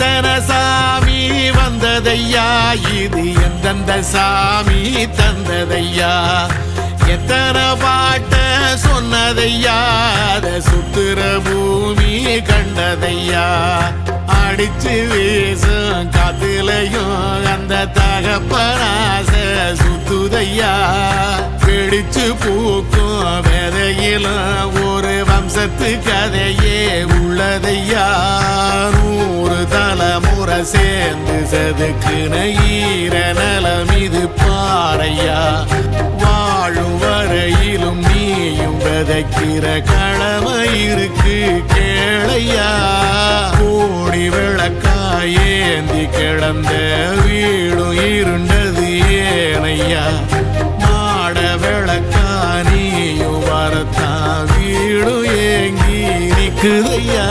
எத்தனை சாமி வந்ததையா, இது எந்தெந்த சாமி தந்ததையா, எத்தனை பாட்ட சொன்னதையா, அத சுத்துற பூமி கண்டதையா, அடிச்சு வீசும் காத்துலையும் அந்த தகப்பனாச சுத்துதையா, பிடிச்சு பூக்கும் விதையிலும் ஒரு வம்சத்து கதையே உள்ளதையா, 100 தலைமுறை சேர்ந்து செதுக்குன ஈர நலம் இது பாறையா, வாழும் வரையிலும் நீயும் விதைக்கிற கடமை இருக்கு கேளையா, கோடி விளக்காயேந்தி கிடந்த வீடும் இருண்டது ஏனையா, மாட விளக்கா நீயும் வரத்தான் வீடும் ஏங்கி நிக்குதையா.